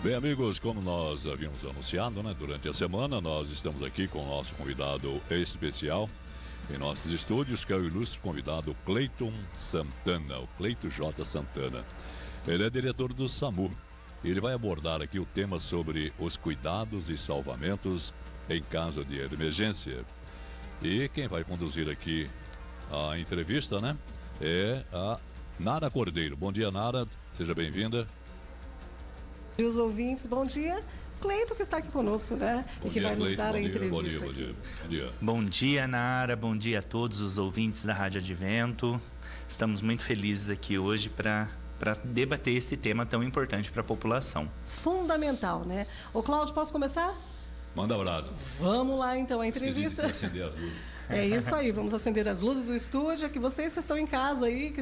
Bem, amigos, como nós havíamos anunciado, durante a semana, nós estamos aqui com o nosso convidado especial em nossos estúdios, que é o ilustre convidado Cleiton Santana, o Cleito J. Santana. Ele é diretor do SAMU. Ele vai abordar aqui o tema sobre os cuidados e salvamentos em caso de emergência. E quem vai conduzir aqui a entrevista, é a Nara Cordeiro. Bom dia, Nara. Seja bem-vinda. E os ouvintes, bom dia. Cleiton, que está aqui conosco, Bom e que dia, vai nos dar a entrevista. Bom dia. Bom dia, Nara. Bom dia a todos os ouvintes da Rádio Advento. Estamos muito felizes aqui hoje para debater esse tema tão importante para a população. Fundamental, Ô, Cláudio, posso começar? Manda abraço. Vamos lá, então, a entrevista. Acender as luzes. É isso aí, vamos acender as luzes do estúdio, que vocês que estão em casa aí,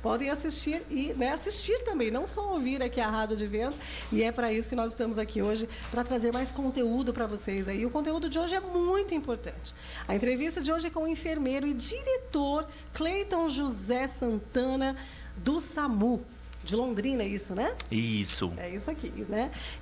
podem assistir e assistir também, não só ouvir aqui a Rádio Advento. E é para isso que nós estamos aqui hoje, para trazer mais conteúdo para vocês aí. O conteúdo de hoje é muito importante. A entrevista de hoje é com o enfermeiro e diretor Cleiton José Santana, do SAMU. De Londrina, é isso, né? Isso. É isso aqui,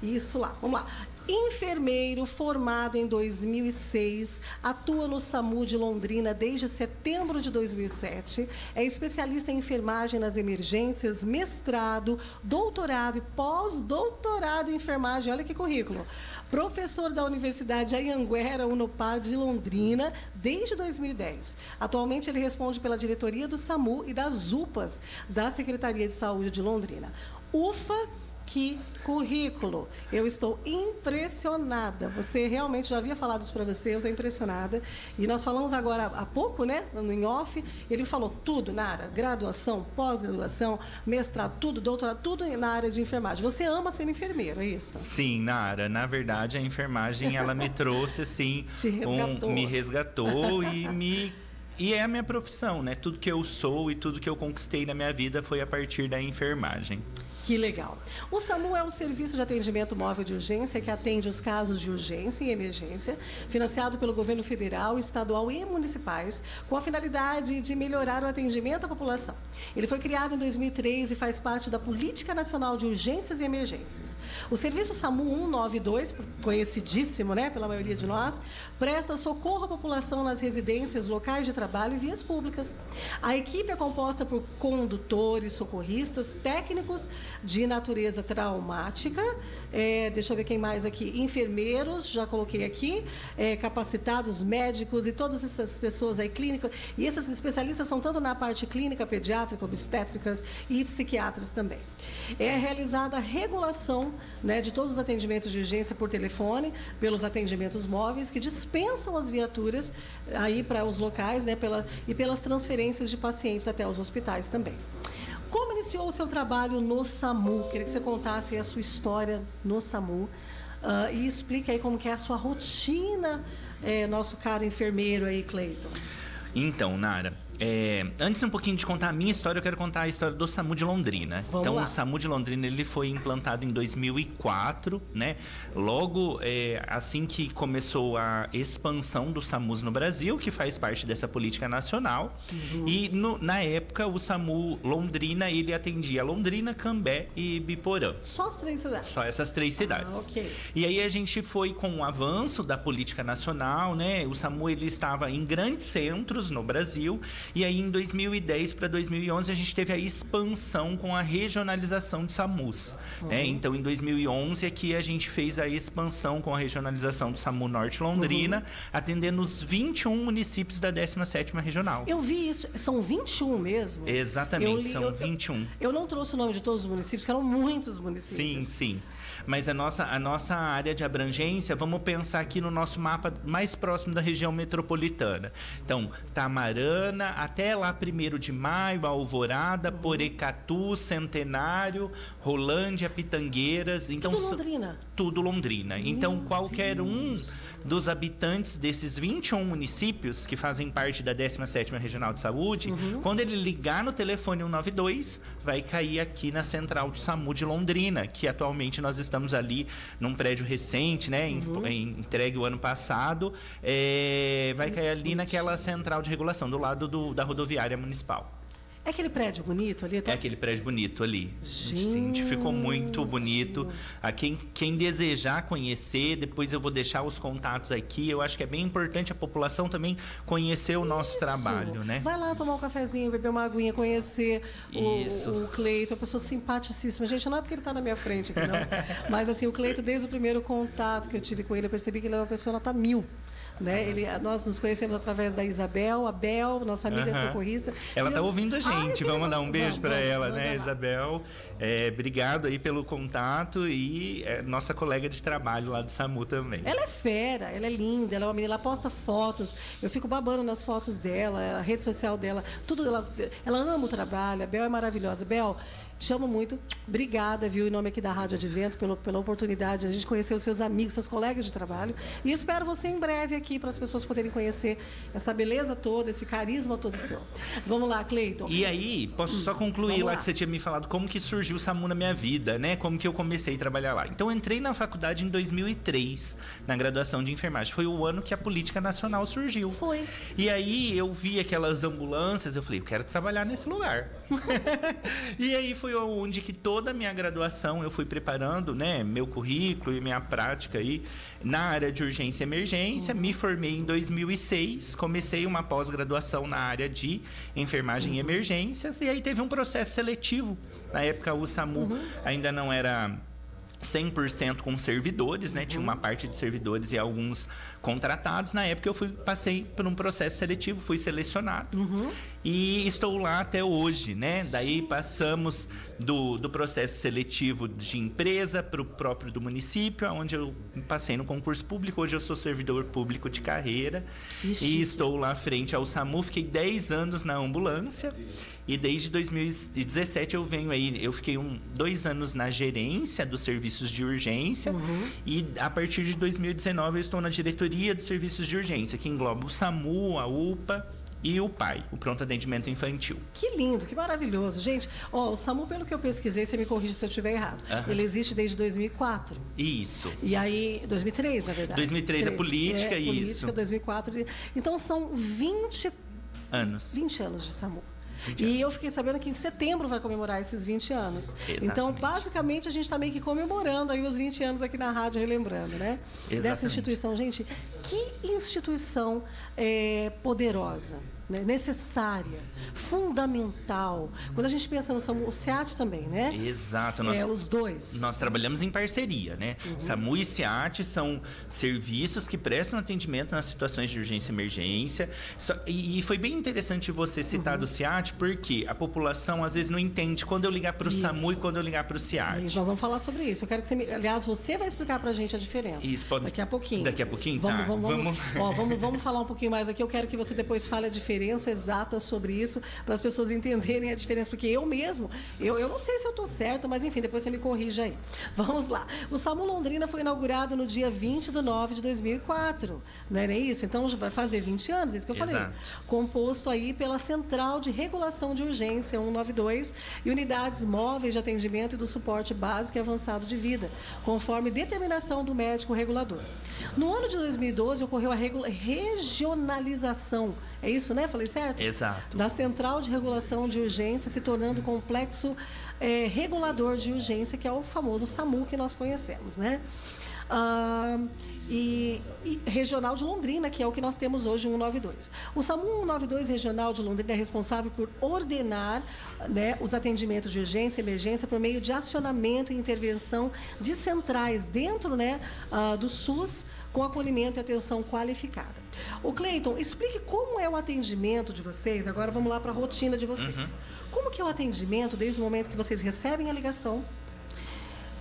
Isso lá. Vamos lá. Enfermeiro formado em 2006, atua no SAMU de Londrina desde setembro de 2007, é especialista em enfermagem nas emergências, mestrado, doutorado e pós-doutorado em enfermagem. Olha que currículo. Professor da Universidade Anhanguera Unopar de Londrina desde 2010. Atualmente ele responde pela diretoria do SAMU e das UPAs da Secretaria de Saúde de Londrina. Ufa! Que currículo! Eu estou impressionada. Você realmente já havia falado isso para você, eu estou impressionada. E nós falamos agora há pouco, em off, ele falou tudo na área, graduação, pós-graduação, mestrado, tudo, doutorado, tudo na área de enfermagem. Você ama ser enfermeiro, é isso? Sim, Nara. Na verdade, a enfermagem, ela me trouxe, assim, me resgatou e é a minha profissão, Tudo que eu sou e tudo que eu conquistei na minha vida foi a partir da enfermagem. Que legal. O SAMU é um serviço de atendimento móvel de urgência que atende os casos de urgência e emergência, financiado pelo governo federal, estadual e municipais, com a finalidade de melhorar o atendimento à população. Ele foi criado em 2003 e faz parte da Política Nacional de Urgências e Emergências. O serviço SAMU 192, conhecidíssimo, pela maioria de nós, presta socorro à população nas residências, locais de trabalho e vias públicas. A equipe é composta por condutores, socorristas, técnicos de natureza traumática, deixa eu ver quem mais aqui, enfermeiros, já coloquei aqui, capacitados, médicos e todas essas pessoas aí, clínicas, e esses especialistas são tanto na parte clínica, pediátrica, obstétricas e psiquiatras também. É realizada a regulação, de todos os atendimentos de urgência por telefone, pelos atendimentos móveis, que dispensam as viaturas aí para os locais, e pelas transferências de pacientes até os hospitais também. Como iniciou o seu trabalho no SAMU? Queria que você contasse a sua história no SAMU e explique aí como que é a sua rotina, nosso caro enfermeiro aí, Cleiton. Então, Nara, antes um pouquinho de contar a minha história, eu quero contar a história do SAMU de Londrina. Vamos lá. O SAMU de Londrina, ele foi implantado em 2004, Logo, assim que começou a expansão do SAMUs no Brasil, que faz parte dessa política nacional. Uhum. E na época, o SAMU Londrina, ele atendia Londrina, Cambé e Biporã. Só as 3 cidades? Só essas 3 cidades. Ok. E aí a gente foi com o avanço da política nacional, O SAMU, ele estava em grandes centros no Brasil. E aí, em 2010 para 2011, a gente teve a expansão com a regionalização de SAMUs. Então, em 2011 é que a gente fez a expansão com a regionalização do SAMU Norte Londrina, atendendo os 21 municípios da 17ª Regional. Eu vi isso. São 21 mesmo? Exatamente, são 21. Eu não trouxe o nome de todos os municípios, que eram muitos municípios. Sim. Mas a nossa área de abrangência, vamos pensar aqui no nosso mapa mais próximo da região metropolitana. Então, Tamarana, até lá 1º de Maio, Alvorada, Porecatu, Centenário, Rolândia, Pitangueiras. Então, tudo Londrina? Tudo Londrina. Então, qualquer Deus. um dos habitantes desses 21 municípios que fazem parte da 17ª Regional de Saúde, quando ele ligar no telefone 192, vai cair aqui na central do SAMU de Londrina, que atualmente nós estamos ali num prédio recente, entregue o ano passado, vai cair ali naquela central de regulação, do lado da rodoviária municipal. É aquele prédio bonito ali? É aquele prédio bonito ali. Gente, ficou muito bonito. A quem desejar conhecer, depois eu vou deixar os contatos aqui. Eu acho que é bem importante a população também conhecer o nosso trabalho, né? Vai lá tomar um cafezinho, beber uma aguinha, conhecer o Cleiton, uma pessoa simpaticíssima. Gente, não é porque ele está na minha frente aqui, não. Mas assim, o Cleiton, desde o primeiro contato que eu tive com ele, eu percebi que ele é uma pessoa nota 1000. Né? Nós nos conhecemos através da Isabel, a Bel, nossa amiga socorrista. Ela está ouvindo a gente, vamos mandar um beijo para ela, né, lá. Isabel? Obrigado aí pelo contato e nossa colega de trabalho lá do SAMU também. Ela é fera, ela é linda, ela é uma menina, ela posta fotos, eu fico babando nas fotos dela, a rede social dela, tudo, ela ama o trabalho, a Bel é maravilhosa. Bel, te amo muito. Obrigada, viu, em nome aqui da Rádio Advento, pela oportunidade de a gente conhecer os seus amigos, seus colegas de trabalho. E espero você em breve aqui para as pessoas poderem conhecer essa beleza toda, esse carisma todo seu. Vamos lá, Cleiton. E aí, posso só concluir lá que você tinha me falado como que surgiu o SAMU na minha vida, né? Como que eu comecei a trabalhar lá. Então, eu entrei na faculdade em 2003, na graduação de enfermagem. Foi o ano que a Política Nacional surgiu. Foi. E aí, eu vi aquelas ambulâncias, eu falei, eu quero trabalhar nesse lugar. E aí, foi onde que toda a minha graduação eu fui preparando, né, meu currículo e minha prática aí na área de urgência e emergência. Me formei em 2006, comecei uma pós-graduação na área de enfermagem e emergências, e aí teve um processo seletivo. Na época o SAMU ainda não era 100% com servidores, né? Tinha uma parte de servidores e alguns contratados. Na época eu passei por um processo seletivo, fui selecionado e estou lá até hoje, né? Daí passamos do processo seletivo de empresa para o próprio do município, onde eu passei no concurso público. Hoje eu sou servidor público de carreira e estou lá frente ao SAMU. Fiquei 10 anos na ambulância e desde 2017 eu venho aí. Eu fiquei 2 anos na gerência dos serviços de urgência e a partir de 2019 eu estou na diretoria dos serviços de urgência, que engloba o SAMU, a UPA e o PAI, o Pronto Atendimento Infantil. Que lindo, que maravilhoso. Gente, o SAMU, pelo que eu pesquisei, você me corrige se eu estiver errado, ele existe desde 2004. Isso. E aí, 2003, na verdade. 2003 a política, isso. Política, 2004. Então, são 20 anos de SAMU. E eu fiquei sabendo que em setembro vai comemorar esses 20 anos. Exatamente. Então, basicamente, a gente está meio que comemorando aí os 20 anos aqui na rádio, relembrando, né? Exatamente. Dessa instituição. Gente, que instituição poderosa, né? Necessária, fundamental. Quando a gente pensa no SAMU, o SEAT também, né? Exato. Os dois. Nós trabalhamos em parceria, né? SAMU e SEAT são serviços que prestam atendimento nas situações de urgência e emergência. E foi bem interessante você citar do SEAT, porque a população às vezes não entende quando eu ligar para o SAMU e quando eu ligar para o SEAT. Nós vamos falar sobre isso. Eu quero que você aliás, você vai explicar para a gente a diferença. Isso, pode... Daqui a pouquinho. Daqui a pouquinho? Vamos falar um pouquinho mais aqui. Eu quero que você depois fale a diferença exata sobre isso, para as pessoas entenderem a diferença, porque eu mesmo, eu não sei se eu estou certa, mas enfim, depois você me corrija aí. Vamos lá. O SAMU Londrina foi inaugurado no dia 20/9 de 2004, não era isso? Então, vai fazer 20 anos, é isso que eu falei. Composto aí pela Central de Regulação de Urgência 192 e unidades móveis de atendimento e do suporte básico e avançado de vida, conforme determinação do médico regulador. No ano de 2012, ocorreu a regionalização, é isso, né? Falei certo? Exato. Da Central de Regulação de Urgência, se tornando complexo regulador de urgência, que é o famoso SAMU que nós conhecemos, né? E regional de Londrina, que é o que nós temos hoje, 192. O SAMU 192 regional de Londrina é responsável por ordenar, né, os atendimentos de urgência e emergência por meio de acionamento e intervenção de centrais dentro, né, do SUS, com acolhimento e atenção qualificada. O Cleiton, explique como é o atendimento de vocês. Agora vamos lá para a rotina de vocês. Como que é o atendimento desde o momento que vocês recebem a ligação,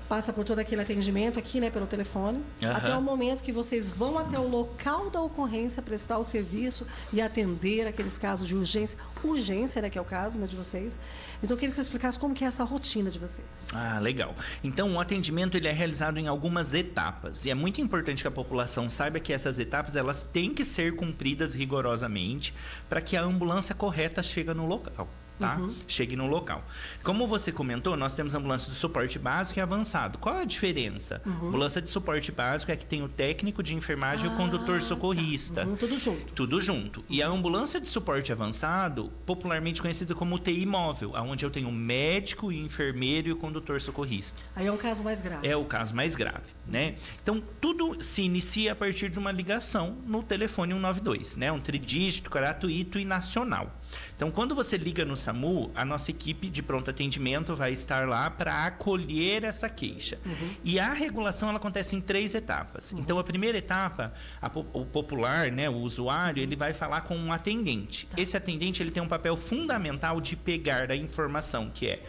passa por todo aquele atendimento aqui, né, pelo telefone, até o momento que vocês vão até o local da ocorrência prestar o serviço e atender aqueles casos de urgência, né, que é o caso, né, de vocês. Então, eu queria que você explicasse como que é essa rotina de vocês. Legal. Então, o atendimento ele é realizado em algumas etapas e é muito importante que a população saiba que essas etapas elas têm que ser cumpridas rigorosamente para que a ambulância correta chegue no local. tá? Chegue no local. Como você comentou, nós temos ambulância de suporte básico e avançado. Qual é a diferença? Ambulância de suporte básico é que tem o técnico de enfermagem e o condutor socorrista. Tudo junto. Tudo junto. E a ambulância de suporte avançado, popularmente conhecida como UTI móvel, onde eu tenho o médico, o enfermeiro e o condutor socorrista. Aí é um caso mais grave. É o caso mais grave, né? Então, tudo se inicia a partir de uma ligação no telefone 192, né? Um tridígito, gratuito e nacional. Então, quando você liga no SAMU, a nossa equipe de pronto atendimento vai estar lá para acolher essa queixa. E a regulação ela acontece em 3 etapas. Então, a primeira etapa, o popular, né, o usuário, ele vai falar com um atendente. Esse atendente ele tem um papel fundamental de pegar a informação, que é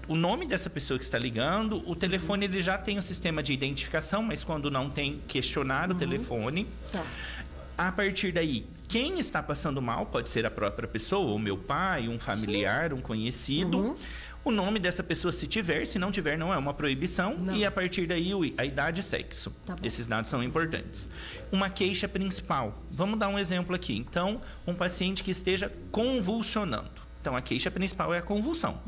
o nome dessa pessoa que está ligando, o telefone ele já tem o sistema de identificação, mas quando não tem, questionar o telefone. A partir daí, quem está passando mal, pode ser a própria pessoa, ou meu pai, um familiar, um conhecido. O nome dessa pessoa, se tiver, se não tiver, não é uma proibição. E a partir daí, a idade e sexo. Esses dados são importantes. Uma queixa principal. Vamos dar um exemplo aqui. Então, um paciente que esteja convulsionando. Então, a queixa principal é a convulsão.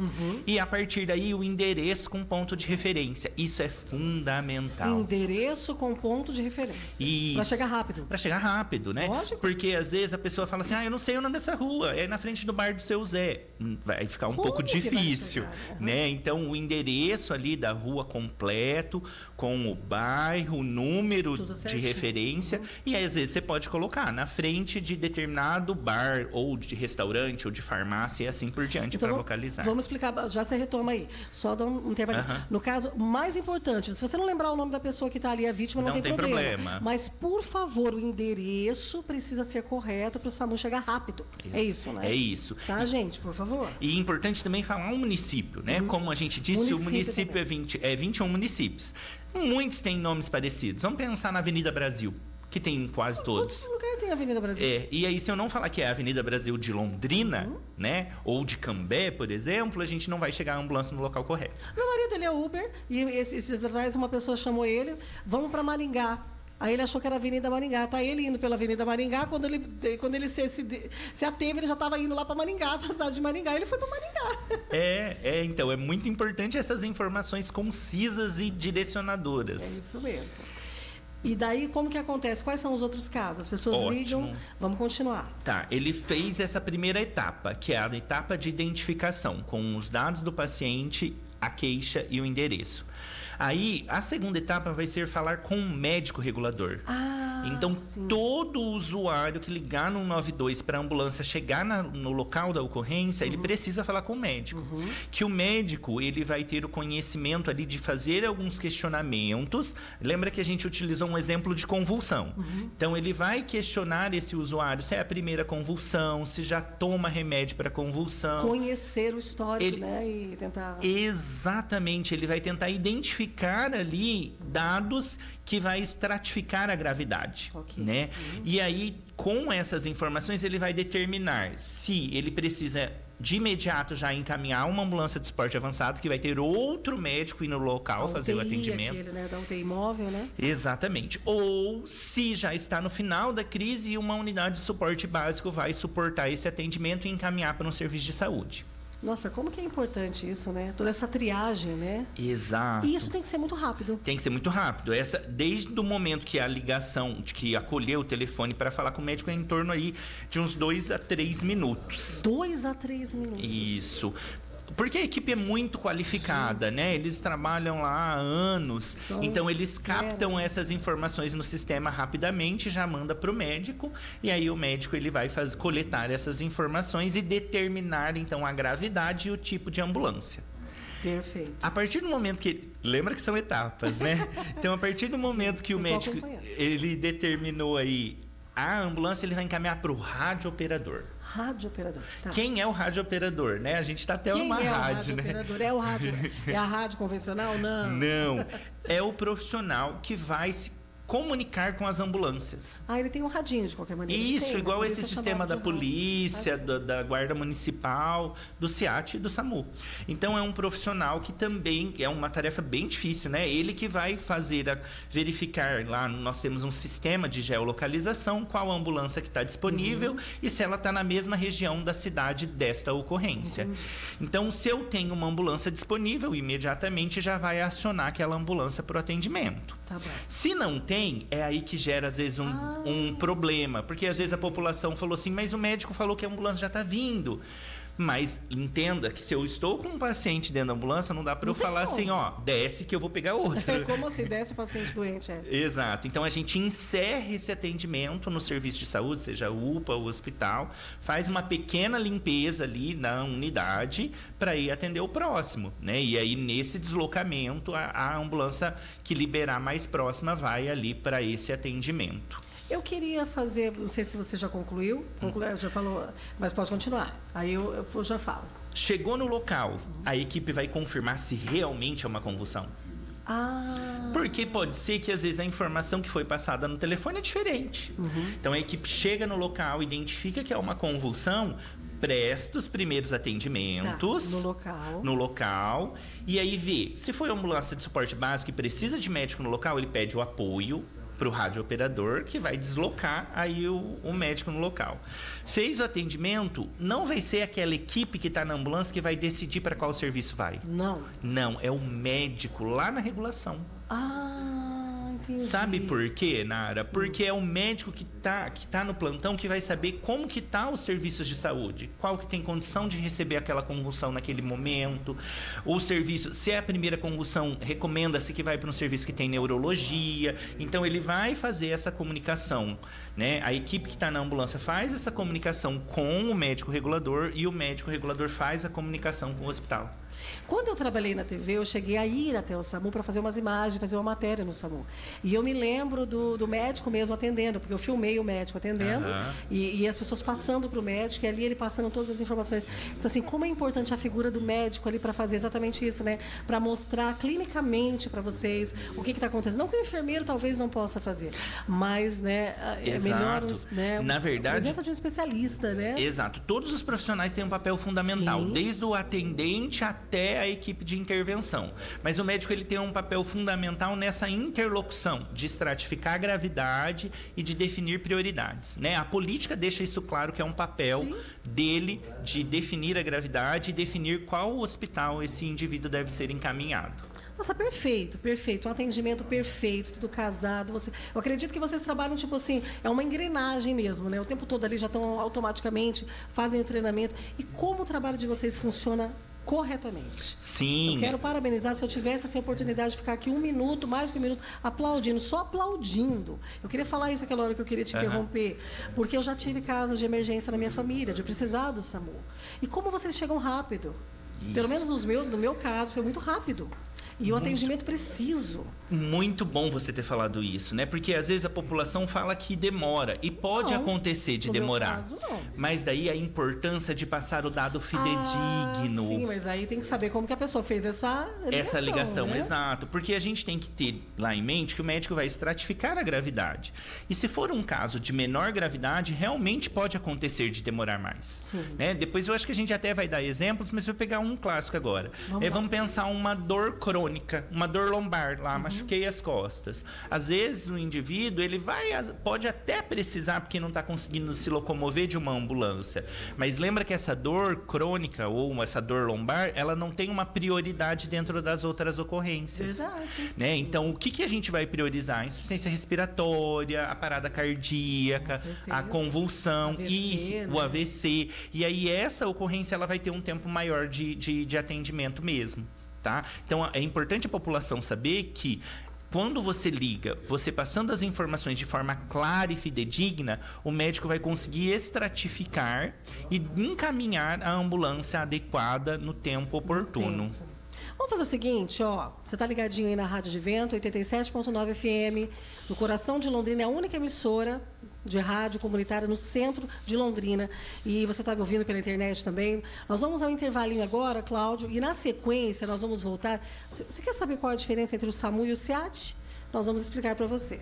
E, a partir daí, o endereço com ponto de referência. Isso é fundamental. Endereço com ponto de referência. Isso. Para chegar rápido. Para chegar rápido, né? Lógico. Porque, às vezes, a pessoa fala assim, eu não sei o nome dessa rua. É na frente do bar do seu Zé. Vai ficar um pouco difícil, né? Então, o endereço ali da rua completo, com o bairro, o número de referência. E, aí, às vezes, você pode colocar na frente de determinado bar, ou de restaurante, ou de farmácia, assim por diante, então, para localizar. Vamos explicar, já você retoma aí. Só dá um intervalo. No caso, mais importante, se você não lembrar o nome da pessoa que está ali, a vítima, não tem problema. Mas, por favor, o endereço precisa ser correto para o SAMU chegar rápido. É isso, né? É isso. Tá, gente, por favor. E é importante também falar um município, né? Como a gente disse, o município é 21 municípios. Muitos têm nomes parecidos. Vamos pensar na Avenida Brasil, que tem quase todos. Todo lugar tem Avenida Brasil. E aí, se eu não falar que é a Avenida Brasil de Londrina, né? Ou de Cambé, por exemplo, a gente não vai chegar a ambulância no local correto. Meu marido, ele é Uber, e esses dias atrás uma pessoa chamou ele, vamos para Maringá. Aí ele achou que era a Avenida Maringá. Tá ele indo pela Avenida Maringá, quando ele se ateve, ele já estava indo lá para Maringá, para a cidade de Maringá. Ele foi para Maringá. Então, é muito importante essas informações concisas e direcionadoras. É isso mesmo. E daí, como que acontece? Quais são os outros casos? As pessoas ligam... Vamos continuar. Tá, ele fez essa primeira etapa, que é a etapa de identificação, com os dados do paciente, a queixa e o endereço. Aí, a segunda etapa vai ser falar com um médico regulador. Então, todo usuário que ligar no 192 para a ambulância chegar no local da ocorrência, ele precisa falar com o médico. Que o médico, ele vai ter o conhecimento ali de fazer alguns questionamentos. Lembra que a gente utilizou um exemplo de convulsão. Então, ele vai questionar esse usuário se é a primeira convulsão, se já toma remédio para convulsão. Conhecer o histórico, né? E tentar... Exatamente. Ele vai tentar identificar ali dados que vai estratificar a gravidade, né? E aí, com essas informações, ele vai determinar se ele precisa de imediato já encaminhar uma ambulância de suporte avançado, que vai ter outro médico ir no local fazer o atendimento. Aquele, né, da UTI móvel, né? Exatamente. Ou se já está no final da crise, uma unidade de suporte básico vai suportar esse atendimento e encaminhar para um serviço de saúde. Nossa, como que é importante isso, né? Toda essa triagem, né? Exato. E isso tem que ser muito rápido. Tem que ser muito rápido. Desde o momento que a ligação, de que acolheu o telefone para falar com o médico, é em torno aí de uns 2 a 3 minutos. 2 a 3 minutos. Isso. Porque a equipe é muito qualificada, né? Eles trabalham lá há anos. Então, eles captam essas informações no sistema rapidamente, já manda para o médico. E aí, o médico ele vai coletar essas informações e determinar, então, a gravidade e o tipo de ambulância. Perfeito. A partir do momento que... Lembra que são etapas, né? Então, a partir do momento que o médico ele determinou aí a ambulância, ele vai encaminhar para o radiooperador. Radiooperador. Tá. Quem é o radiooperador, né? A gente está até uma rádio, né? É o rádio. É a rádio convencional? Não. Não. É o profissional que vai comunicar com as ambulâncias. Ah, ele tem um radinho de qualquer maneira. Isso, tem, igual né? esse sistema da polícia, da Guarda Municipal, do SEAT e do SAMU. Então, é um profissional que também é uma tarefa bem difícil, né? Ele que vai verificar lá, nós temos um sistema de geolocalização, qual a ambulância que está disponível e se ela está na mesma região da cidade desta ocorrência. Então, se eu tenho uma ambulância disponível, imediatamente já vai acionar aquela ambulância para o atendimento. Tá bom. Se não tem, é aí que gera, às vezes, um problema. Porque, às vezes, a população falou assim, mas o médico falou que a ambulância já está vindo. Mas entenda que se eu estou com um paciente dentro da ambulância, não dá para eu falar assim, ó, desce que eu vou pegar outro. Como assim? Desce o paciente doente, Exato. Então, a gente encerra esse atendimento no serviço de saúde, seja UPA ou hospital, faz uma pequena limpeza ali na unidade para ir atender o próximo, né? E aí, nesse deslocamento, a ambulância que liberar mais próxima vai ali para esse atendimento. Eu queria fazer, não sei se você já concluiu, já falou, mas pode continuar. Aí eu já falo. Chegou no local, a equipe vai confirmar se realmente é uma convulsão. Porque pode ser que, às vezes, a informação que foi passada no telefone é diferente. Então, a equipe chega no local, identifica que é uma convulsão, presta os primeiros atendimentos no local e aí vê. Se foi uma ambulância de suporte básico e precisa de médico no local, ele pede o apoio para o radiooperador, que vai deslocar aí o médico no local. Fez o atendimento, não vai ser aquela equipe que está na ambulância que vai decidir para qual serviço vai. Não, é o médico lá na regulação. Entendi. Sabe por quê, Nara? Porque é o médico que tá no plantão que vai saber como que tá os serviços de saúde. Qual que tem condição de receber aquela convulsão naquele momento. O serviço, se é a primeira convulsão, recomenda-se que vai para um serviço que tem neurologia. Então, ele vai fazer essa comunicação, né? A equipe que está na ambulância faz essa comunicação com o médico regulador e o médico regulador faz a comunicação com o hospital. Quando eu trabalhei na TV, eu cheguei a ir até o SAMU para fazer umas imagens, fazer uma matéria no SAMU. E eu me lembro do médico mesmo atendendo, porque eu filmei o médico atendendo e as pessoas passando para o médico e ali ele passando todas as informações. Então, assim, como é importante a figura do médico ali para fazer exatamente isso, né? Para mostrar clinicamente para vocês o que está acontecendo. Não que o enfermeiro talvez não possa fazer, mas, né, é melhor, né, na verdade, a presença de um especialista, né? Exato. Todos os profissionais têm um papel fundamental, desde o atendente até a equipe de intervenção. Mas o médico ele tem um papel fundamental nessa interlocução de estratificar a gravidade e de definir prioridades, né? A política deixa isso claro que é um papel dele de definir a gravidade e definir qual hospital esse indivíduo deve ser encaminhado. Nossa, perfeito. Um atendimento perfeito, tudo casado. Eu acredito que vocês trabalham, tipo assim, é uma engrenagem mesmo, né? O tempo todo ali já estão automaticamente, fazem o treinamento. E como o trabalho de vocês funciona corretamente. Sim. Eu quero parabenizar, se eu tivesse essa oportunidade de ficar aqui um minuto, mais que um minuto, aplaudindo, só aplaudindo. Eu queria falar isso aquela hora que eu queria te interromper, porque eu já tive casos de emergência na minha família, de precisar do SAMU. E como vocês chegam rápido? Isso. Pelo menos no meu caso, foi muito rápido. E o atendimento preciso. Muito bom você ter falado isso, né? Porque às vezes a população fala que demora. E pode acontecer de demorar. No meu caso, não. Mas daí a importância de passar o dado fidedigno. Sim, mas aí tem que saber como que a pessoa fez essa ligação, né? Exato. Porque a gente tem que ter lá em mente que o médico vai estratificar a gravidade. E se for um caso de menor gravidade, realmente pode acontecer de demorar mais. Né? Depois eu acho que a gente até vai dar exemplos, mas eu vou pegar um clássico agora. Vamos pensar uma dor crônica. Uma dor lombar, machuquei as costas. Às vezes o indivíduo pode até precisar, porque não está conseguindo se locomover, de uma ambulância. Mas lembra que essa dor crônica ou essa dor lombar, ela não tem uma prioridade dentro das outras ocorrências. Verdade. Né? Então, o que a gente vai priorizar? A insuficiência respiratória, a parada cardíaca, a convulsão e o AVC. E aí essa ocorrência ela vai ter um tempo maior de atendimento mesmo. Tá? Então, é importante a população saber que quando você liga, você passando as informações de forma clara e fidedigna, o médico vai conseguir estratificar e encaminhar a ambulância adequada no tempo oportuno. Vamos fazer o seguinte, ó. Você está ligadinho aí na Rádio de Vento, 87.9 FM, no coração de Londrina, é a única emissora de rádio comunitária no centro de Londrina. E você está me ouvindo pela internet também. Nós vamos ao intervalinho agora, Cláudio, e na sequência nós vamos voltar. Você quer saber qual é a diferença entre o SAMU e o SEAT? nós vamos explicar para você.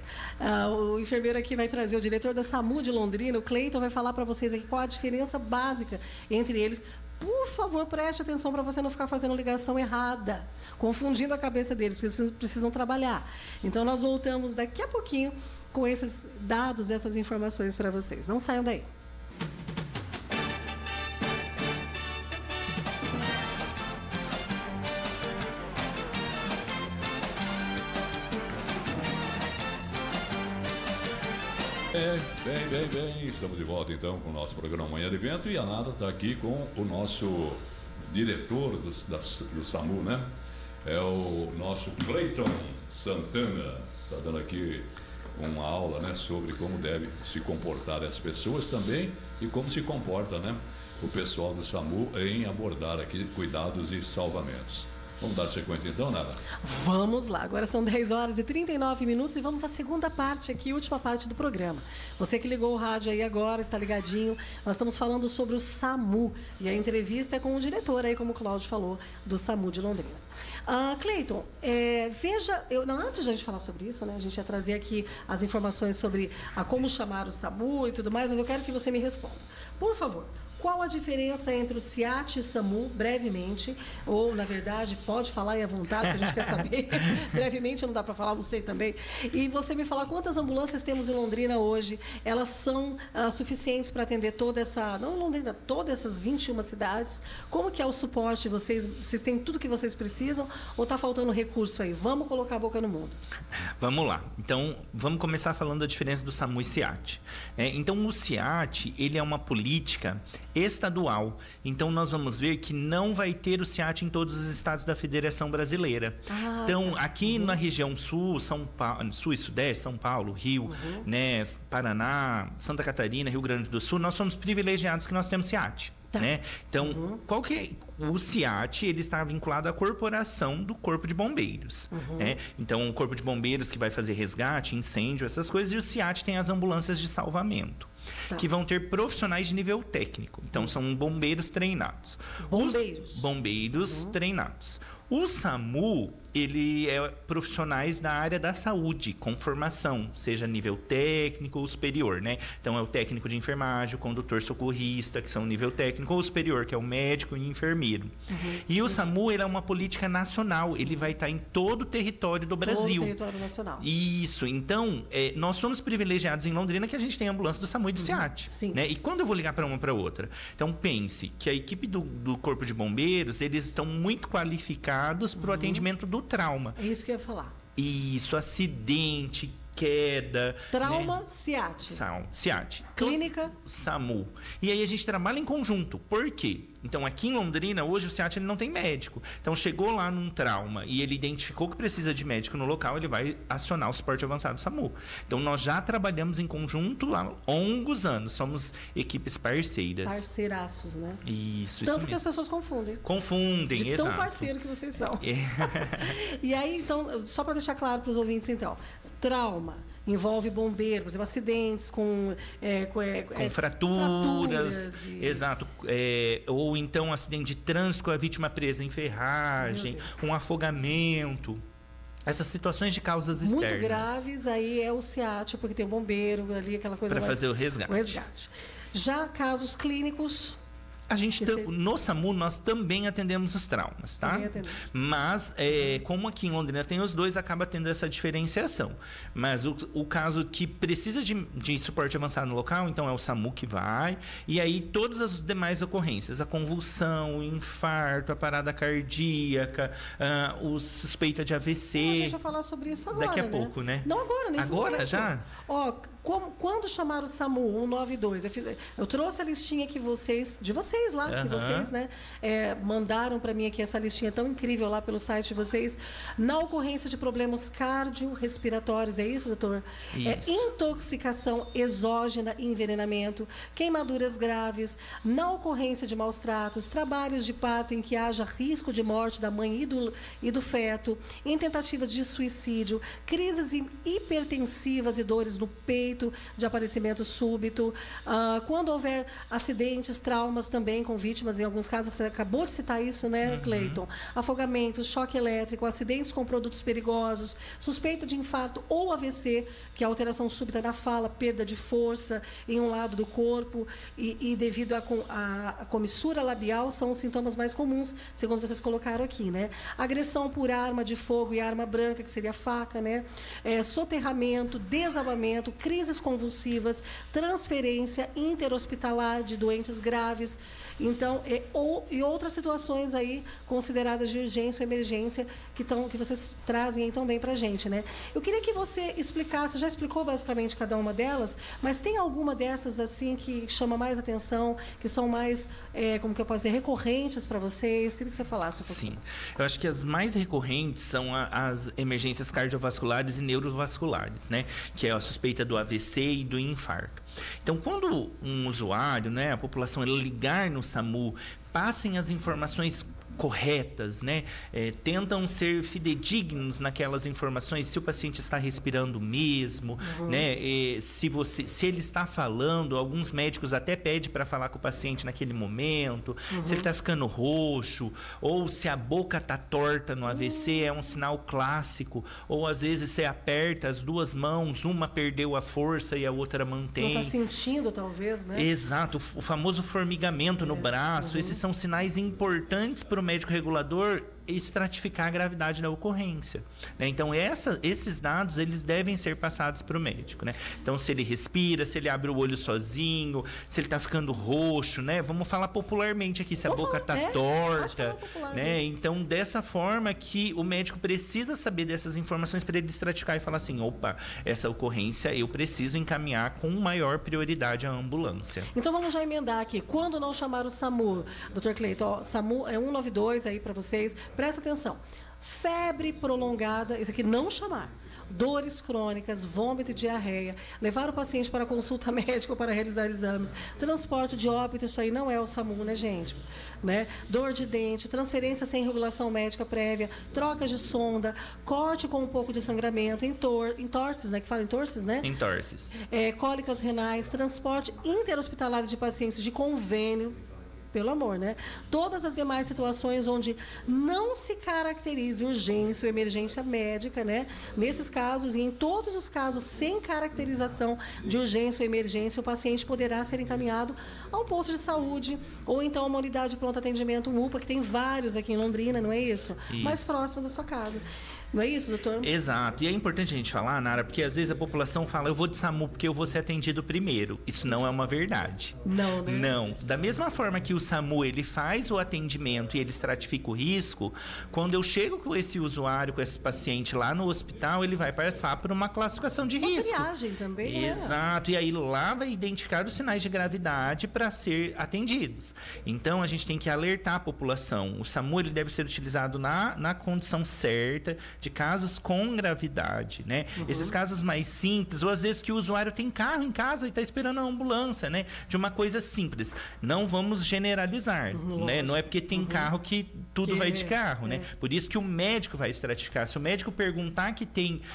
O enfermeiro aqui vai trazer o diretor da SAMU de Londrina, o Cleiton, vai falar para vocês aqui qual a diferença básica entre eles. Por favor, preste atenção para você não ficar fazendo ligação errada, confundindo a cabeça deles, porque eles precisam trabalhar. Então, nós voltamos daqui a pouquinho com esses dados, essas informações para vocês. Não saiam daí. Bem. Estamos de volta, então, com o nosso programa Manhã de Vento. E a Nada está aqui com o nosso diretor do SAMU, né? É o nosso Cleiton Santana. Está dando aqui uma aula, né, sobre como deve se comportar as pessoas também e como se comporta, né, o pessoal do SAMU em abordar aqui cuidados e salvamentos. Vamos dar sequência então, Nada? Vamos lá, agora são 10 horas e 39 minutos e vamos à segunda parte aqui, última parte do programa. Você que ligou o rádio aí agora, que está ligadinho, nós estamos falando sobre o SAMU e a entrevista é com o diretor aí, como o Cláudio falou, do SAMU de Londrina. Cleiton, veja, antes de a gente falar sobre isso, né, a gente ia trazer aqui as informações sobre como chamar o SAMU e tudo mais, mas eu quero que você me responda. Por favor. Qual a diferença entre o SIAT e SAMU, brevemente, ou, na verdade, pode falar aí à vontade, que a gente quer saber. Brevemente, não dá para falar, não sei também. E você me falar quantas ambulâncias temos em Londrina hoje, elas são suficientes para atender todas essas 21 cidades? Como que é o suporte? Vocês têm tudo que vocês precisam ou está faltando recurso aí? Vamos colocar a boca no mundo. Vamos lá. Então, vamos começar falando da diferença do SAMU e SIAT. Então, o SIAT, ele é uma política estadual. Então, nós vamos ver que não vai ter o SIAT em todos os estados da Federação Brasileira. Então, aqui na região sul, Sul e Sudeste, São Paulo, Rio, né, Paraná, Santa Catarina, Rio Grande do Sul, nós somos privilegiados que nós temos SIAT. Né? Então, qual que é? O SIAT, ele está vinculado à corporação do Corpo de Bombeiros. Né? Então, o Corpo de Bombeiros que vai fazer resgate, incêndio, essas coisas, e o SIAT tem as ambulâncias de salvamento. Que vão ter profissionais de nível técnico. Então, são bombeiros treinados. Bombeiros treinados. O SAMU, ele é profissionais da área da saúde, com formação, seja nível técnico ou superior, né? Então, é o técnico de enfermagem, o condutor socorrista, que são nível técnico, ou superior, que é o médico e o enfermeiro. E o SAMU, ele é uma política nacional, ele vai estar em todo o território do Brasil. Todo o território nacional. Isso. Então, nós somos privilegiados em Londrina que a gente tem ambulância do SAMU e do SIAT. Né? E quando eu vou ligar para uma para outra? Então, pense que a equipe do Corpo de Bombeiros, eles estão muito qualificados para o atendimento do trauma. É isso que eu ia falar. Isso, acidente, queda. Trauma, né? SIAT. SIAT. Clínica. SAMU. E aí a gente trabalha em conjunto. Por quê? Então, aqui em Londrina, hoje o SIAT ele não tem médico. Então, chegou lá num trauma e ele identificou que precisa de médico no local, ele vai acionar o suporte avançado do SAMU. Então, nós já trabalhamos em conjunto há longos anos. Somos equipes parceiras. Parceiraços, né? Isso Tanto mesmo. que as pessoas confundem. Confundem, exato. Tão parceiro que vocês são. E aí, então, só para deixar claro para os ouvintes, então, trauma envolve bombeiro, por exemplo, acidentes com fraturas. Exato. Ou então acidente de trânsito com a vítima presa em ferragem, um afogamento. Essas situações de causas externas. Muito graves, aí é o SIAT, porque tem um bombeiro ali, aquela coisa. Para fazer o resgate. Já casos clínicos. A gente no SAMU nós também atendemos os traumas, tá? Mas como aqui em Londrina tem os dois, acaba tendo essa diferenciação. Mas o caso que precisa de suporte avançado no local, então é o SAMU que vai. E aí todas as demais ocorrências, a convulsão, o infarto, a parada cardíaca, o suspeita de AVC. A gente vai falar sobre isso agora, daqui a pouco, né? Não agora, nesse momento. Agora já? Quando chamar o SAMU 192, eu trouxe a listinha que vocês lá, que vocês, né, mandaram para mim aqui essa listinha tão incrível lá pelo site de vocês. Na ocorrência de problemas cardiorrespiratórios, é isso, doutor? Isso. Intoxicação exógena e envenenamento, queimaduras graves, na ocorrência de maus tratos, trabalhos de parto em que haja risco de morte da mãe e do feto, em tentativas de suicídio, crises hipertensivas e dores no peito, leito de aparecimento súbito. Quando houver acidentes, traumas também com vítimas, em alguns casos, você acabou de citar isso, né, Cleiton? Afogamentos, choque elétrico, acidentes com produtos perigosos, suspeita de infarto ou AVC, que é alteração súbita na fala, perda de força em um lado do corpo e devido à comissura labial, são os sintomas mais comuns, segundo vocês colocaram aqui, né? Agressão por arma de fogo e arma branca, que seria faca, né? Soterramento, desabamento, crises convulsivas, transferência interhospitalar de doentes graves, então, e outras situações aí consideradas de urgência ou emergência que vocês trazem aí tão bem para a gente, né? Eu queria que você explicasse, já explicou basicamente cada uma delas, mas tem alguma dessas assim que chama mais atenção, que são mais, como que eu posso dizer, recorrentes para vocês? Queria que você falasse um pouquinho. Sim, eu acho que as mais recorrentes são as emergências cardiovasculares e neurovasculares, né? Que é a suspeita do AVC e do infarto. Então, quando um usuário, né, a população, ele ligar no SAMU, passem as informações corretas, né? Tentam ser fidedignos naquelas informações, se o paciente está respirando mesmo, né? Se ele está falando, alguns médicos até pedem para falar com o paciente naquele momento, se ele está ficando roxo, ou se a boca está torta no AVC, é um sinal clássico, ou às vezes você aperta as duas mãos, uma perdeu a força e a outra mantém. Não está sentindo, talvez, né? Exato, o famoso formigamento no braço, esses são sinais importantes para o médico regulador estratificar a gravidade da ocorrência, né? Então, esses dados, eles devem ser passados para o médico, né? Então, se ele respira, se ele abre o olho sozinho, se ele está ficando roxo, né? Vamos falar popularmente aqui, se a boca está torta, né? Então, dessa forma que o médico precisa saber dessas informações para ele estratificar e falar assim, opa, essa ocorrência eu preciso encaminhar com maior prioridade a ambulância. Então, vamos já emendar aqui. Quando não chamar o SAMU, Dr. Cleiton, SAMU é 192 aí para vocês. Presta atenção. Febre prolongada, isso aqui não chamar. Dores crônicas, vômito e diarreia. Levar o paciente para consulta médica ou para realizar exames. Transporte de óbito, isso aí não é o SAMU, né, gente? Né? Dor de dente, transferência sem regulação médica prévia, troca de sonda, corte com um pouco de sangramento, entorses, né? Que fala entorses, né? Entorses. Cólicas renais, transporte interhospitalar de pacientes de convênio. Pelo amor, né? Todas as demais situações onde não se caracterize urgência ou emergência médica, né? Nesses casos e em todos os casos sem caracterização de urgência ou emergência, o paciente poderá ser encaminhado a um posto de saúde ou então a uma unidade de pronto atendimento, um UPA, que tem vários aqui em Londrina, não é isso? Mais próximo da sua casa. Não é isso, doutor? Exato. E é importante a gente falar, Nara, porque às vezes a população fala, eu vou de SAMU porque eu vou ser atendido primeiro. Isso não é uma verdade. Não, né? Não. Da mesma forma que o SAMU, ele faz o atendimento e ele estratifica o risco, quando eu chego com esse usuário, com esse paciente lá no hospital, ele vai passar por uma classificação de risco. Uma triagem também, né? Exato. E aí lá vai identificar os sinais de gravidade para ser atendidos. Então, a gente tem que alertar a população. O SAMU, ele deve ser utilizado na condição certa, de casos com gravidade, né? Esses casos mais simples, ou às vezes que o usuário tem carro em casa e está esperando a ambulância, né? De uma coisa simples. Não vamos generalizar, né? Não é porque tem carro que tudo vai de carro, né? Por isso que o médico vai estratificar. Se o médico perguntar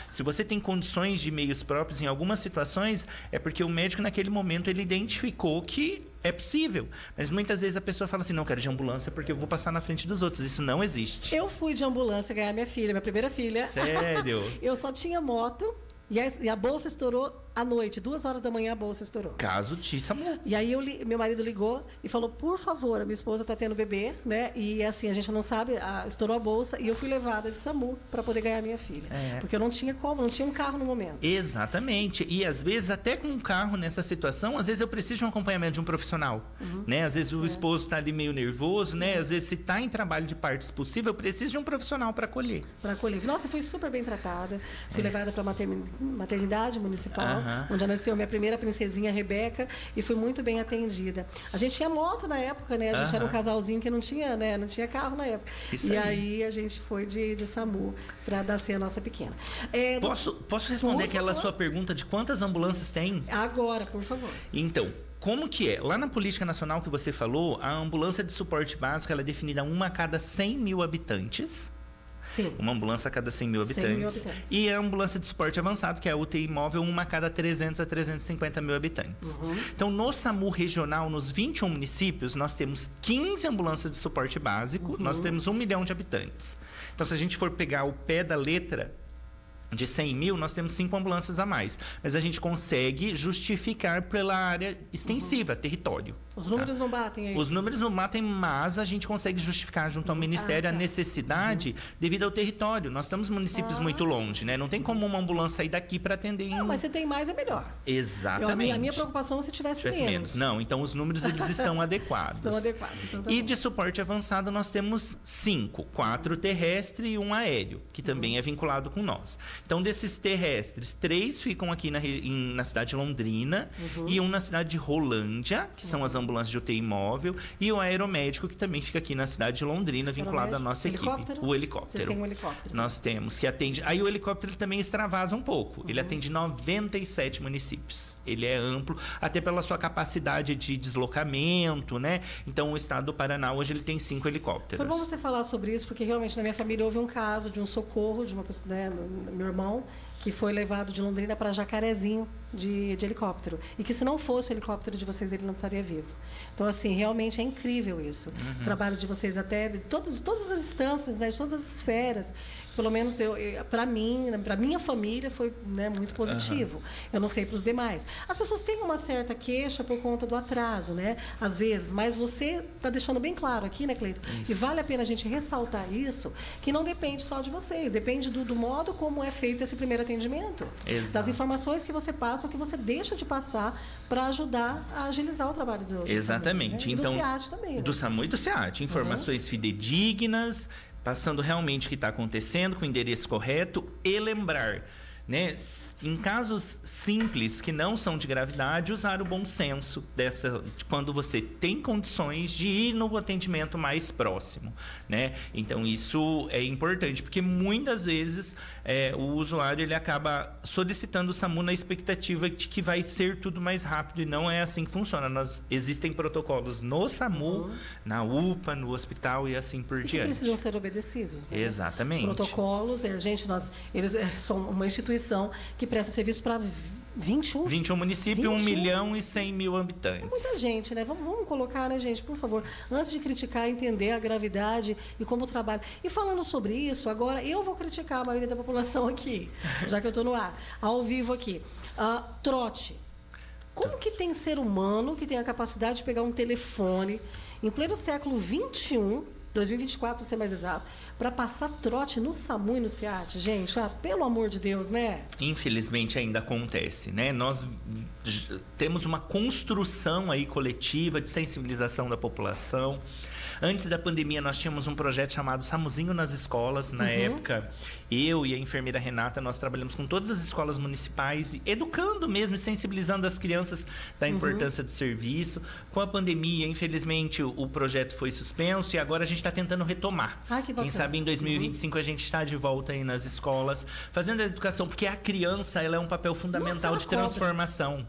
se você tem condições de meios próprios em algumas situações, é porque o médico naquele momento ele identificou que é possível, mas muitas vezes a pessoa fala assim, não quero de ambulância porque eu vou passar na frente dos outros. Isso não existe. Eu fui de ambulância ganhar minha filha, minha primeira filha. Sério? Eu só tinha moto e a bolsa estourou à noite, 2 horas da manhã a bolsa estourou. Caso de SAMU. E aí meu marido ligou e falou, por favor, a minha esposa está tendo bebê, né? E assim, a gente não sabe, estourou a bolsa e eu fui levada de SAMU para poder ganhar minha filha. Porque eu não tinha como, não tinha um carro no momento. Exatamente. E às vezes, até com um carro nessa situação, às vezes eu preciso de um acompanhamento de um profissional. Né? Às vezes o esposo está ali meio nervoso, né? Às vezes, se está em trabalho de partos possível, eu preciso de um profissional para acolher. Para acolher. Nossa, fui super bem tratada. Fui levada para maternidade municipal, onde nasceu minha primeira princesinha, Rebeca, e fui muito bem atendida. A gente tinha moto na época, né? A gente era um casalzinho que não tinha, né? Não tinha carro na época. Isso aí a gente foi de SAMU para nascer a nossa pequena. Posso responder aquela sua pergunta de quantas ambulâncias tem? Agora, por favor. Então, como que é? Lá na Política Nacional que você falou, a ambulância de suporte básico ela é definida uma a cada 100 mil habitantes. Sim. Uma ambulância a cada 100 mil 100 mil habitantes. habitantes. E a ambulância de suporte avançado, que é a UTI móvel, uma a cada 300 a 350 mil habitantes. Então, no SAMU regional, nos 21 municípios, nós temos 15 ambulâncias de suporte básico, nós temos 1 milhão de habitantes. Então, se a gente for pegar o pé da letra de 100 mil, nós temos 5 ambulâncias a mais. Mas a gente consegue justificar pela área extensiva, território. Os números não batem aí? Os números não batem, mas a gente consegue justificar junto ao Ministério a necessidade devido ao território. Nós temos municípios muito longe, né? Não tem como uma ambulância sair daqui para atender em... Não, mas se tem mais é melhor. Exatamente. A minha preocupação é se tivesse menos. Não, então os números eles estão adequados. Estão adequados. Então tá E bom. de suporte avançado nós temos 5, 4 terrestre e 1 aéreo, que também é vinculado com nós. Então desses terrestres, 3 ficam aqui na cidade de Londrina e 1 na cidade de Rolândia, que são as ambulâncias de UTI móvel, e o aeromédico, que também fica aqui na cidade de Londrina, vinculado à nossa equipe. O helicóptero. Vocês têm um helicóptero. Nós temos, que atende... Aí o helicóptero ele também extravasa um pouco. Ele atende 97 municípios. Ele é amplo, até pela sua capacidade de deslocamento, né? Então, o estado do Paraná, hoje, ele tem 5 helicópteros. Foi bom você falar sobre isso, porque realmente na minha família houve um caso de um socorro de uma pessoa, né, meu irmão, que foi levado de Londrina para Jacarezinho de helicóptero. E que se não fosse o helicóptero de vocês, ele não estaria vivo. Então, assim, realmente é incrível isso. O trabalho de vocês até, de todas as instâncias, né, de todas as esferas. Pelo menos para mim, para minha família, foi, né, muito positivo. Eu não sei para os demais. As pessoas têm uma certa queixa por conta do atraso, né? Às vezes, mas você está deixando bem claro aqui, né, Cleiton? E vale a pena a gente ressaltar isso, que não depende só de vocês, depende do modo como é feito esse primeiro atendimento. Exato. Das informações que você passa ou que você deixa de passar para ajudar a agilizar o trabalho do Exatamente. SAMU, né? Então, do SEAT também. Né? Do SAMU e do SEAT. Informações fidedignas, passando realmente o que está acontecendo, com o endereço correto, e lembrar, né, em casos simples que não são de gravidade, usar o bom senso de quando você tem condições de ir no atendimento mais próximo, né? Então isso é importante, porque muitas vezes o usuário ele acaba solicitando o SAMU na expectativa de que vai ser tudo mais rápido, e não é assim que funciona. Existem protocolos no SAMU, na UPA, no hospital e assim por Que diante. precisam ser obedecidos. Né? Exatamente. Protocolos, eles são uma instituição que presta serviço para 21 municípios, 1 milhão e 100 mil habitantes. Muita gente, né? Vamos colocar, né, gente, por favor, antes de criticar, entender a gravidade e como trabalha. E falando sobre isso, agora eu vou criticar a maioria da população aqui, já que eu estou no ar, ao vivo aqui. Trote. Como que tem ser humano que tem a capacidade de pegar um telefone em pleno século XXI, 2024, para ser mais exato, para passar trote no SAMU e no SEAT? Gente, pelo amor de Deus, né? Infelizmente ainda acontece, né? Nós temos uma construção aí coletiva de sensibilização da população. Antes da pandemia, nós tínhamos um projeto chamado SAMUzinho nas escolas. Na época, eu e a enfermeira Renata, nós trabalhamos com todas as escolas municipais, educando mesmo e sensibilizando as crianças da importância do serviço. Com a pandemia, infelizmente, o projeto foi suspenso e agora a gente está tentando retomar. Que bacana. Quem sabe em 2025 a gente está de volta aí nas escolas, fazendo a educação, porque a criança ela é um papel fundamental de transformação.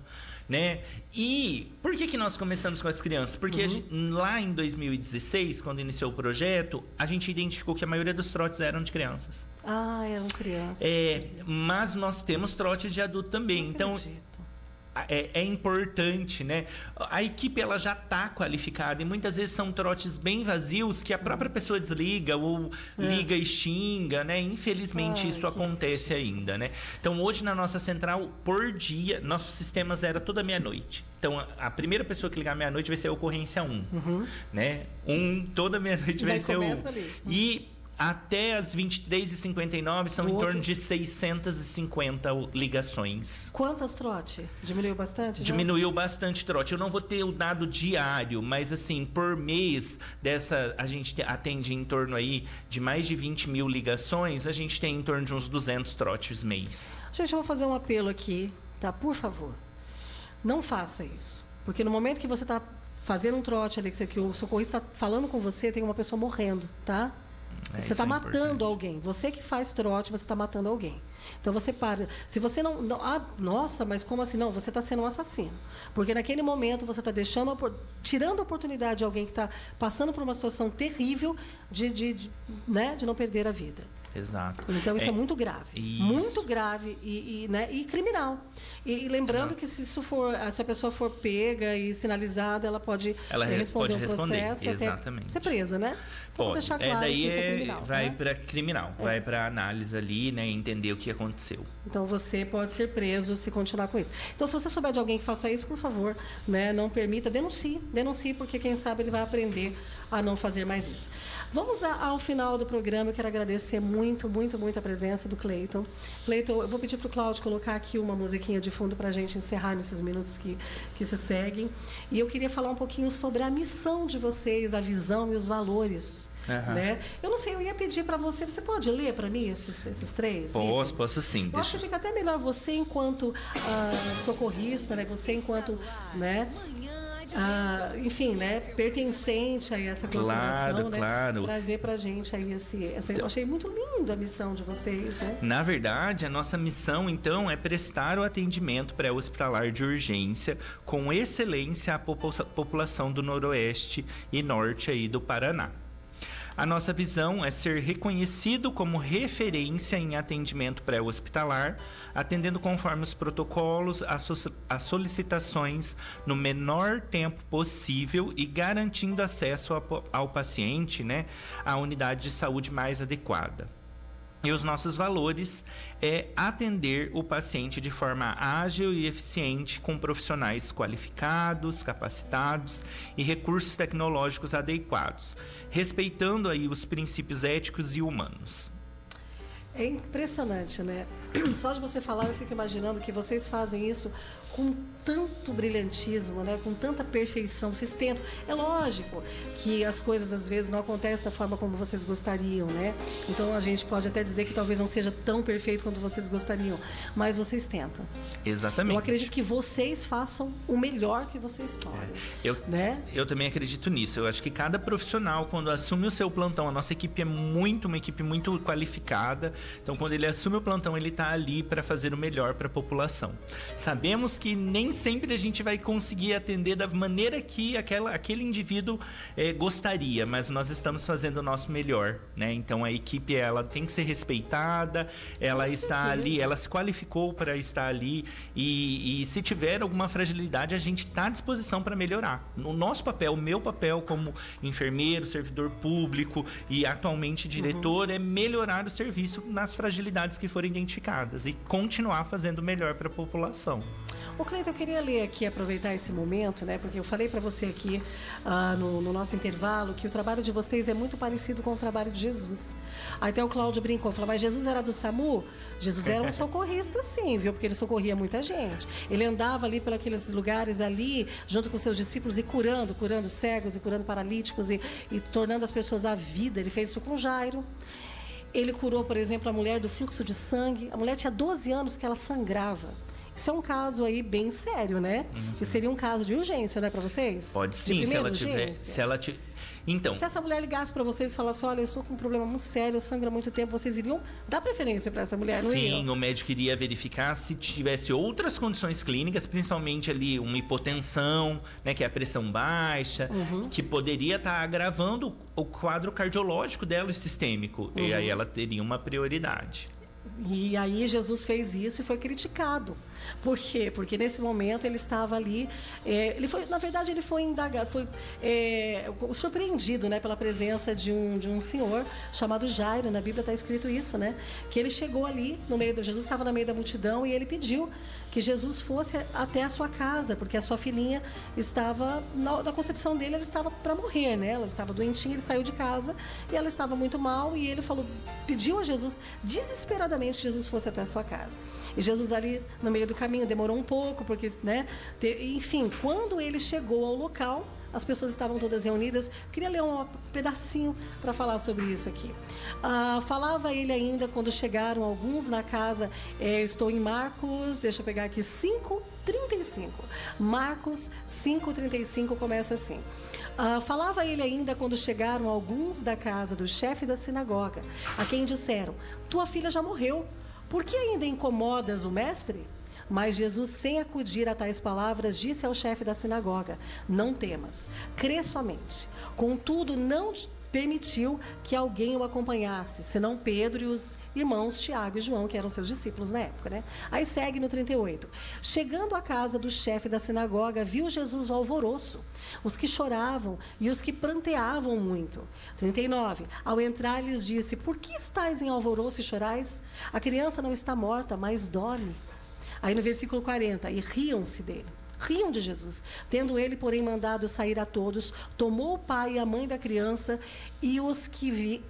Né? E por que nós começamos com as crianças? Porque lá em 2016, quando iniciou o projeto, a gente identificou que a maioria dos trotes eram de crianças. Eram crianças. Mas nós temos trotes de adulto também. Então, é importante, né? A equipe ela já está qualificada e muitas vezes são trotes bem vazios que a própria pessoa desliga ou liga e xinga, né? Infelizmente isso acontece ainda, né? Então hoje na nossa central, por dia, nossos sistemas era toda meia-noite. Então a primeira pessoa que ligar meia-noite vai ser a ocorrência 1, né? Toda meia-noite vai ser o 1. E até as 23h59 são em torno de 650 ligações. Quantas trote? Diminuiu bastante? Diminuiu bastante trote. Eu não vou ter o dado diário, mas assim, por mês, a gente atende em torno aí de mais de 20 mil ligações, a gente tem em torno de uns 200 trotes mês. Gente, eu vou fazer um apelo aqui, tá? Por favor, não faça isso. Porque no momento que você está fazendo um trote ali, que o socorrista está falando com você, tem uma pessoa morrendo, tá? Você está matando alguém. Você que faz trote, você está matando alguém. Então você para. Se você não. Nossa, mas como assim? Não, você está sendo um assassino. Porque naquele momento você está tirando a oportunidade de alguém que está passando por uma situação terrível de não perder a vida. Exato. Então isso é muito grave. Isso. Muito grave né, e criminal. E lembrando que se a pessoa for pega e sinalizada, ela pode responder pode o processo, exatamente. até ser presa, né? Então, Pode. deixar claro Daí que isso é criminal, vai né? para criminal, vai para análise ali, né, entender o que aconteceu. Então você pode ser preso se continuar com isso. Então, se você souber de alguém que faça isso, por favor, né, não permita, denuncie, porque quem sabe ele vai aprender a não fazer mais isso. Vamos ao final do programa. Eu quero agradecer muito a presença do Cleiton. Cleiton, eu vou pedir para o Cláudio colocar aqui uma musiquinha de fundo para a gente encerrar nesses minutos que se seguem. E eu queria falar um pouquinho sobre a missão de vocês, a visão e os valores. Né? Eu não sei, eu ia pedir para você pode ler para mim esses três? Posso sim. Eu acho que fica até melhor você enquanto socorrista, né? Você enquanto, né? Enfim, né? Pertencente a essa corporação, né? Claro. Trazer pra gente aí eu achei muito lindo a missão de vocês, né? Na verdade, a nossa missão, então, é prestar o atendimento pré-hospitalar de urgência com excelência à população do Noroeste e Norte aí do Paraná. A nossa visão é ser reconhecido como referência em atendimento pré-hospitalar, atendendo conforme os protocolos, as solicitações no menor tempo possível e garantindo acesso ao paciente, né, à unidade de saúde mais adequada. E os nossos valores é atender o paciente de forma ágil e eficiente com profissionais qualificados, capacitados e recursos tecnológicos adequados, respeitando aí os princípios éticos e humanos. É impressionante, né? Só de você falar, eu fico imaginando que vocês fazem isso com tanto brilhantismo, né? Com tanta perfeição. Vocês tentam. É lógico que as coisas às vezes não acontecem da forma como vocês gostariam, né? Então a gente pode até dizer que talvez não seja tão perfeito quanto vocês gostariam, mas vocês tentam. Exatamente. Eu acredito que vocês façam o melhor que vocês podem. Né? Eu também acredito nisso. Eu acho que cada profissional, quando assume o seu plantão, a nossa equipe é uma equipe muito qualificada. Então, quando ele assume o plantão, ele está ali para fazer o melhor para a população. Sabemos que nem sempre a gente vai conseguir atender da maneira que aquele indivíduo gostaria, mas nós estamos fazendo o nosso melhor, né? Então, a equipe ela tem que ser respeitada, ela está ali, ela se qualificou para estar ali e se tiver alguma fragilidade, a gente está à disposição para melhorar. O nosso papel, o meu papel como enfermeiro, servidor público e atualmente diretor é melhorar o serviço nas fragilidades que forem identificadas e continuar fazendo o melhor para a população. Ô, Cleiton, eu queria ler aqui, aproveitar esse momento, né? Porque eu falei para você aqui no nosso intervalo que o trabalho de vocês é muito parecido com o trabalho de Jesus. Aí até o Cláudio brincou, falou, mas Jesus era do SAMU? Jesus era um socorrista, sim, viu? Porque ele socorria muita gente. Ele andava ali pelos lugares ali, junto com seus discípulos e curando cegos e curando paralíticos e tornando as pessoas à vida. Ele fez isso com Jairo. Ele curou, por exemplo, a mulher do fluxo de sangue. A mulher tinha 12 anos que ela sangrava. Isso é um caso aí bem sério, né? Que seria um caso de urgência, né, para vocês? Pode sim, se ela tiver. Então, se essa mulher ligasse para vocês e falasse, olha, eu estou com um problema muito sério, eu sangro há muito tempo, vocês iriam dar preferência para essa mulher, não iriam? Sim, o médico iria verificar se tivesse outras condições clínicas, principalmente ali uma hipotensão, né, que é a pressão baixa, que poderia estar agravando o quadro cardiológico dela e sistêmico. E aí ela teria uma prioridade. E aí Jesus fez isso e foi criticado. Por quê? Porque nesse momento ele estava ali, na verdade ele foi indagado, surpreendido, né, pela presença de um senhor chamado Jairo. Na Bíblia está escrito isso, né? Que ele chegou ali Jesus estava no meio da multidão e ele pediu que Jesus fosse até a sua casa, porque a sua filhinha estava, na concepção dele, ela estava para morrer, né? Ela estava doentinha, ele saiu de casa e ela estava muito mal e ele pediu a Jesus desesperadamente que Jesus fosse até a sua casa. E Jesus ali no meio do caminho demorou um pouco, porque, né? Enfim, quando ele chegou ao local, as pessoas estavam todas reunidas. Eu queria ler um pedacinho para falar sobre isso aqui. Falava ele ainda quando chegaram alguns na casa. Estou em Marcos, deixa eu pegar aqui, 5:35. Marcos 5:35 começa assim. Falava ele ainda quando chegaram alguns da casa do chefe da sinagoga, a quem disseram, tua filha já morreu, por que ainda incomodas o mestre? Mas Jesus, sem acudir a tais palavras, disse ao chefe da sinagoga, não temas, crê somente. Contudo, não permitiu que alguém o acompanhasse, senão Pedro e os irmãos Tiago e João, que eram seus discípulos na época, né? Aí segue no 38. Chegando à casa do chefe da sinagoga, viu Jesus o alvoroço, os que choravam e os que pranteavam muito. 39. Ao entrar, lhes disse: por que estáis em alvoroço e chorais? A criança não está morta, mas dorme. Aí no versículo 40, e riam-se dele. Riam de Jesus. Tendo ele, porém, mandado sair a todos, tomou o pai e a mãe da criança e os que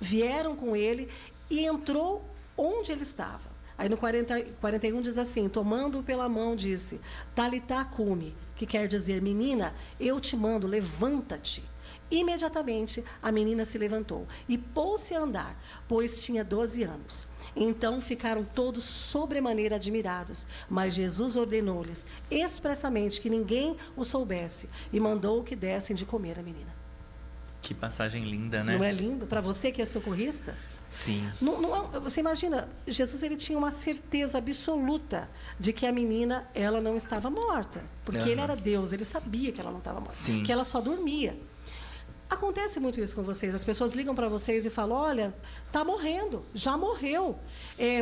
vieram com ele e entrou onde ele estava. Aí no 41 diz assim, tomando-o pela mão, disse, Talitá cumi, que quer dizer, menina, eu te mando, levanta-te. Imediatamente a menina se levantou e pôs-se a andar, pois tinha 12 anos. Então ficaram todos sobremaneira admirados, mas Jesus ordenou-lhes expressamente que ninguém o soubesse e mandou que dessem de comer a menina. Que passagem linda, né? Não é lindo? Para você que é socorrista? Sim. Você imagina, Jesus ele tinha uma certeza absoluta de que a menina ela não estava morta, porque ele era Deus, ele sabia que ela não estava morta, Sim. que ela só dormia. Acontece muito isso com vocês. As pessoas ligam para vocês e falam, olha, está morrendo, já morreu.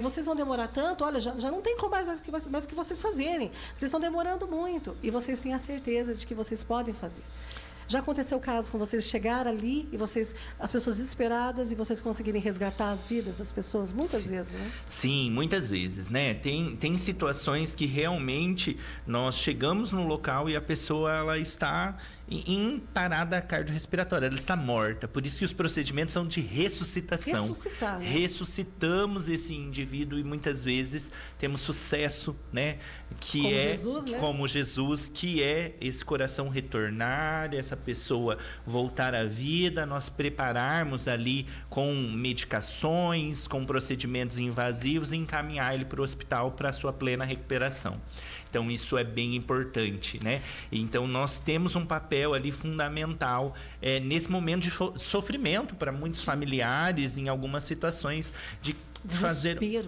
Vocês vão demorar tanto, olha, já não tem como mais o que vocês fazerem. Vocês estão demorando muito. E vocês têm a certeza de que vocês podem fazer. Já aconteceu o caso com vocês chegar ali e as pessoas desesperadas e vocês conseguirem resgatar as vidas das pessoas? Muitas vezes, né? Sim, muitas vezes, né? Tem situações que realmente nós chegamos no local e a pessoa ela está em parada cardiorrespiratória, ela está morta. Por isso que os procedimentos são de ressuscitação. Ressuscitar, né? Ressuscitamos esse indivíduo e muitas vezes temos sucesso, né? Como Jesus, que é esse coração retornar, essa pessoa voltar à vida, nós prepararmos ali com medicações, com procedimentos invasivos e encaminhar ele para o hospital para a sua plena recuperação. Então, isso é bem importante, né? Então, nós temos um papel ali fundamental nesse momento de sofrimento para muitos familiares, em algumas situações de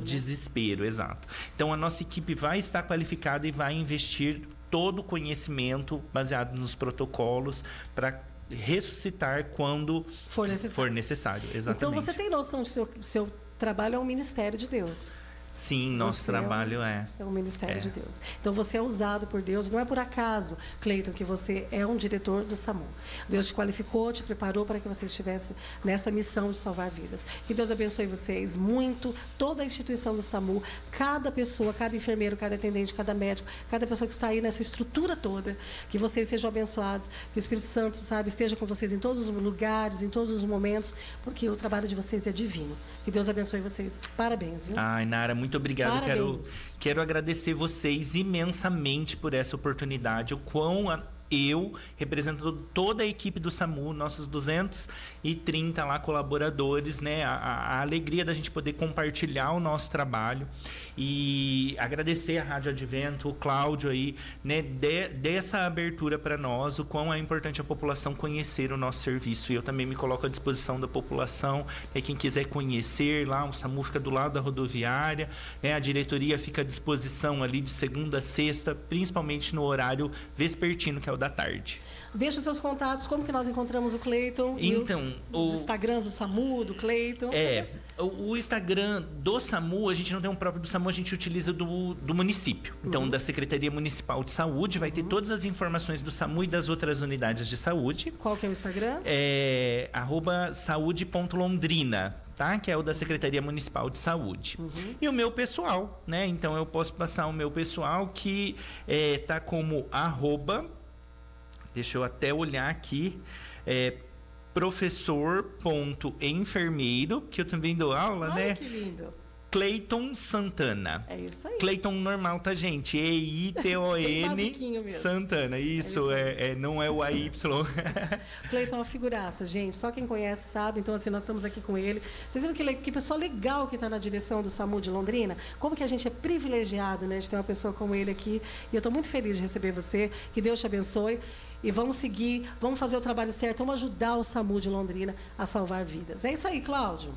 desespero, exato. Então, a nossa equipe vai estar qualificada e vai investir todo o conhecimento baseado nos protocolos para ressuscitar quando for necessário. Exatamente. Então, você tem noção de que seu trabalho é um ministério de Deus. Sim, nosso trabalho é um ministério de Deus. Então, você é usado por Deus. Não é por acaso, Cleiton, que você é um diretor do SAMU. Deus te qualificou, te preparou para que você estivesse nessa missão de salvar vidas. Que Deus abençoe vocês muito, toda a instituição do SAMU, cada pessoa, cada enfermeiro, cada atendente, cada médico, cada pessoa que está aí nessa estrutura toda. Que vocês sejam abençoados, que o Espírito Santo, esteja com vocês em todos os lugares, em todos os momentos, porque o trabalho de vocês é divino. Que Deus abençoe vocês. Parabéns, viu? Ai, Nara, muito obrigado. Quero agradecer vocês imensamente por essa oportunidade. O quão eu, representando toda a equipe do SAMU, nossos 230 lá colaboradores, né? A alegria da gente poder compartilhar o nosso trabalho e agradecer a Rádio Advento, o Cláudio aí, né? Dessa abertura para nós, o quão é importante a população conhecer o nosso serviço. E eu também me coloco à disposição da população, né? Quem quiser conhecer lá, o SAMU fica do lado da rodoviária, né? A diretoria fica à disposição ali de segunda a sexta, principalmente no horário vespertino, que é o da tarde. Deixa os seus contatos, como que nós encontramos o Cleiton? Então, os Instagrams do SAMU, do Cleiton. O Instagram do SAMU, a gente não tem um próprio do SAMU, a gente utiliza do município. Então, da Secretaria Municipal de Saúde, vai ter todas as informações do SAMU e das outras unidades de saúde. Qual que é o Instagram? @saude.londrina. Tá? Que é o da Secretaria Municipal de Saúde. E o meu pessoal, né? Então, eu posso passar o meu pessoal que tá como @ deixa eu até olhar aqui, professor.enfermeiro, que eu também dou aula, né? Que lindo. Cleiton Santana. É isso aí. Cleiton normal, tá, gente? EITON Santana. Isso, não é o AY. Cleiton é uma figuraça, gente. Só quem conhece sabe. Então, assim, nós estamos aqui com ele. Vocês viram que pessoa legal que está na direção do SAMU de Londrina? Como que a gente é privilegiado, né, de ter uma pessoa como ele aqui. E eu estou muito feliz de receber você. Que Deus te abençoe. E vamos seguir, vamos fazer o trabalho certo, vamos ajudar o SAMU de Londrina a salvar vidas. É isso aí, Cláudio.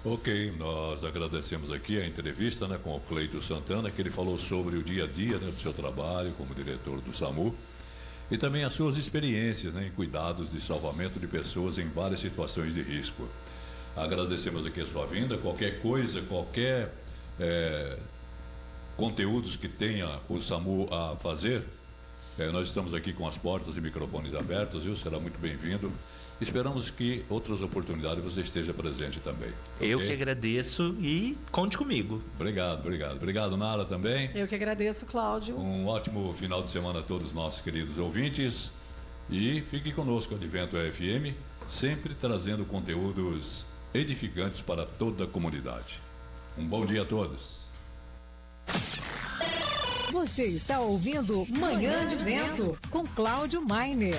Ok, nós agradecemos aqui a entrevista, né, com o Cleiton Santana, que ele falou sobre o dia a dia, né, do seu trabalho como diretor do SAMU. e também as suas experiências, né, em cuidados de salvamento de pessoas em várias situações de risco. Agradecemos aqui a sua vinda. Qualquer coisa, qualquer conteúdos que tenha o SAMU a fazer, nós estamos aqui com as portas e microfones abertos, viu? Será muito bem-vindo. Esperamos que outras oportunidades você esteja presente também. Eu que agradeço e conte comigo. Obrigado, obrigado. Obrigado, Nara, também. Eu que agradeço, Cláudio. Um ótimo final de semana a todos os nossos queridos ouvintes. E fique conosco, Advento FM, sempre trazendo conteúdos edificantes para toda a comunidade. Um bom dia a todos. Você está ouvindo Manhã de Vento com Cláudio Mainer.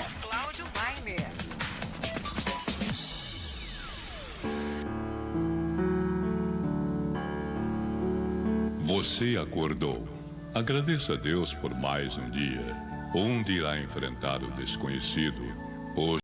Você acordou. Agradeça a Deus por mais um dia, onde irá enfrentar o desconhecido. Hoje